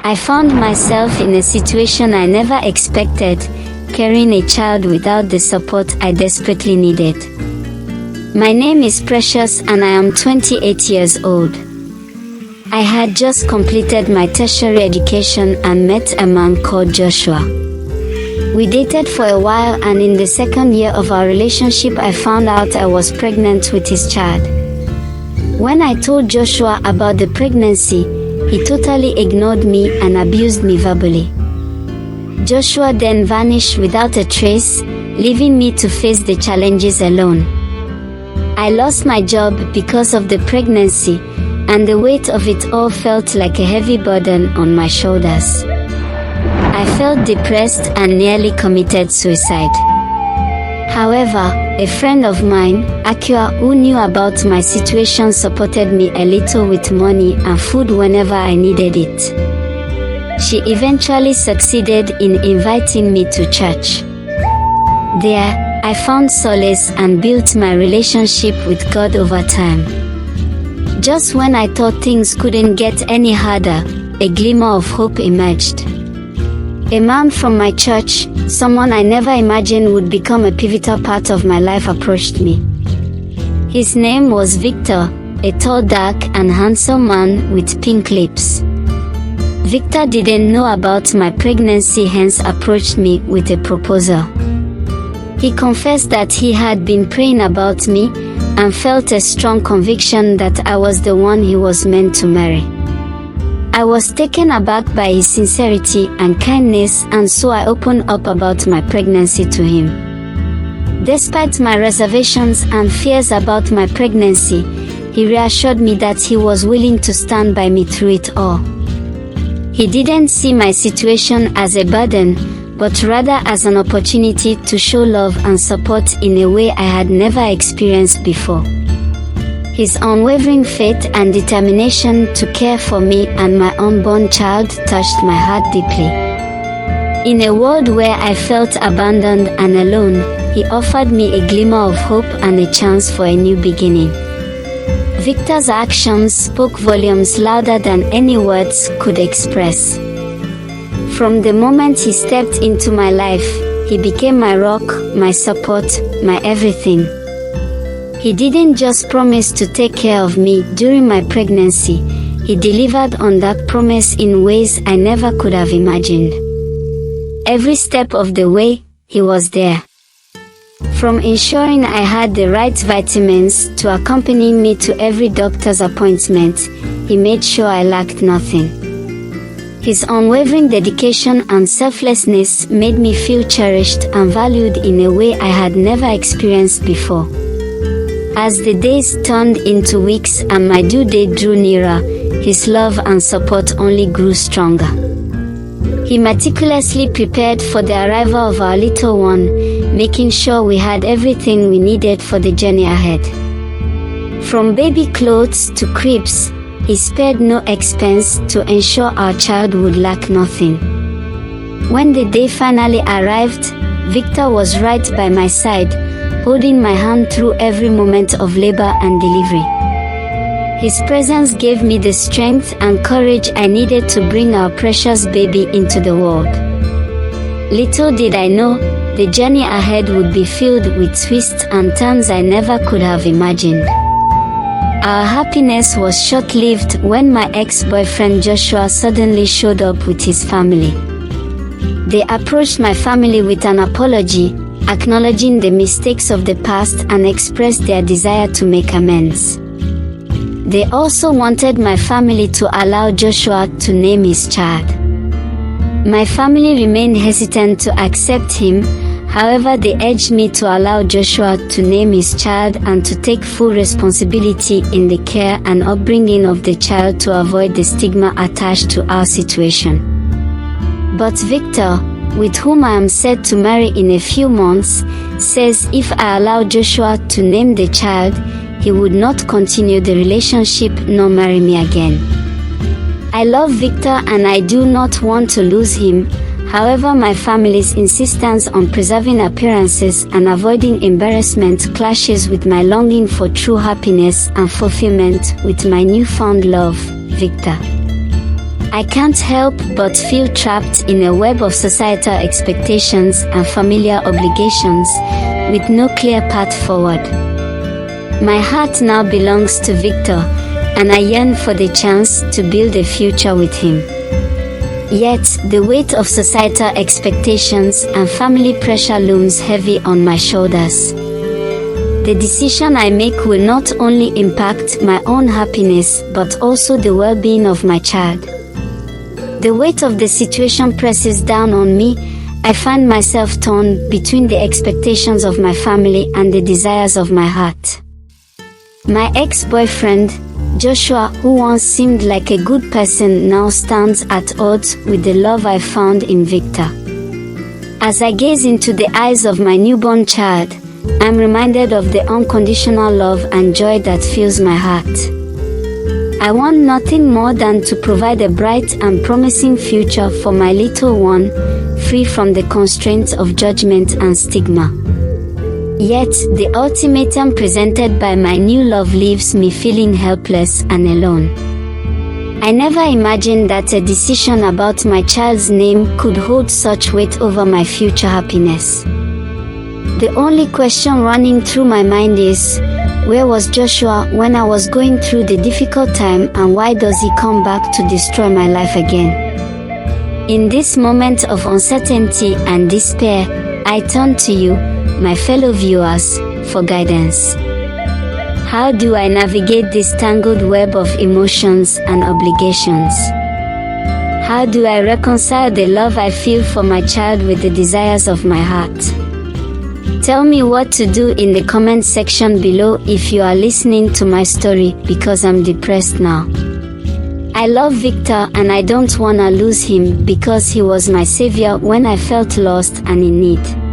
I found myself in a situation I never expected, carrying a child without the support I desperately needed. My name is Precious and I am 28 years old. I had just completed my tertiary education and met a man called Joshua. We dated for a while, and in the second year of our relationship I found out I was pregnant with his child. When I told Joshua about the pregnancy, he totally ignored me and abused me verbally. Joshua then vanished without a trace, leaving me to face the challenges alone. I lost my job because of the pregnancy, and the weight of it all felt like a heavy burden on my shoulders. I felt depressed and nearly committed suicide. However, a friend of mine, Akua, who knew about my situation, supported me a little with money and food whenever I needed it. She eventually succeeded in inviting me to church. There, I found solace and built my relationship with God over time. Just when I thought things couldn't get any harder, a glimmer of hope emerged. A man from my church, someone I never imagined would become a pivotal part of my life, approached me. His name was Victor, a tall, dark and handsome man with pink lips. Victor didn't know about my pregnancy, hence approached me with a proposal. He confessed that he had been praying about me and felt a strong conviction that I was the one he was meant to marry. I was taken aback by his sincerity and kindness, and so I opened up about my pregnancy to him. Despite my reservations and fears about my pregnancy, he reassured me that he was willing to stand by me through it all. He didn't see my situation as a burden, but rather as an opportunity to show love and support in a way I had never experienced before. His unwavering faith and determination to care for me and my unborn child touched my heart deeply. In a world where I felt abandoned and alone, he offered me a glimmer of hope and a chance for a new beginning. Victor's actions spoke volumes louder than any words could express. From the moment he stepped into my life, he became my rock, my support, my everything. He didn't just promise to take care of me during my pregnancy, he delivered on that promise in ways I never could have imagined. Every step of the way, he was there. From ensuring I had the right vitamins to accompanying me to every doctor's appointment, he made sure I lacked nothing. His unwavering dedication and selflessness made me feel cherished and valued in a way I had never experienced before. As the days turned into weeks and my due date drew nearer, his love and support only grew stronger. He meticulously prepared for the arrival of our little one, making sure we had everything we needed for the journey ahead. From baby clothes to cribs, he spared no expense to ensure our child would lack nothing. When the day finally arrived, Victor was right by my side, holding my hand through every moment of labor and delivery. His presence gave me the strength and courage I needed to bring our precious baby into the world. Little did I know, the journey ahead would be filled with twists and turns I never could have imagined. Our happiness was short-lived when my ex-boyfriend Joshua suddenly showed up with his family. They approached my family with an apology, acknowledging the mistakes of the past and expressed their desire to make amends. They also wanted my family to allow Joshua to name his child. My family remained hesitant to accept him, however they urged me to allow Joshua to name his child and to take full responsibility in the care and upbringing of the child to avoid the stigma attached to our situation. But Victor, with whom I am set to marry in a few months, says if I allow Joshua to name the child, he would not continue the relationship nor marry me again. I love Victor and I do not want to lose him, however my family's insistence on preserving appearances and avoiding embarrassment clashes with my longing for true happiness and fulfillment with my newfound love, Victor. I can't help but feel trapped in a web of societal expectations and familiar obligations, with no clear path forward. My heart now belongs to Victor, and I yearn for the chance to build a future with him. Yet, the weight of societal expectations and family pressure looms heavy on my shoulders. The decision I make will not only impact my own happiness but also the well-being of my child. The weight of the situation presses down on me. I find myself torn between the expectations of my family and the desires of my heart. My ex-boyfriend, Joshua, who once seemed like a good person, now stands at odds with the love I found in Victor. As I gaze into the eyes of my newborn child, I'm reminded of the unconditional love and joy that fills my heart. I want nothing more than to provide a bright and promising future for my little one, free from the constraints of judgment and stigma. Yet, the ultimatum presented by my new love leaves me feeling helpless and alone. I never imagined that a decision about my child's name could hold such weight over my future happiness. The only question running through my mind is, where was Joshua when I was going through the difficult time, and why does he come back to destroy my life again? In this moment of uncertainty and despair, I turn to you, my fellow viewers, for guidance. How do I navigate this tangled web of emotions and obligations? How do I reconcile the love I feel for my child with the desires of my heart? Tell me what to do in the comment section below if you are listening to my story, because I'm depressed now. I love Victor and I don't wanna lose him, because he was my savior when I felt lost and in need.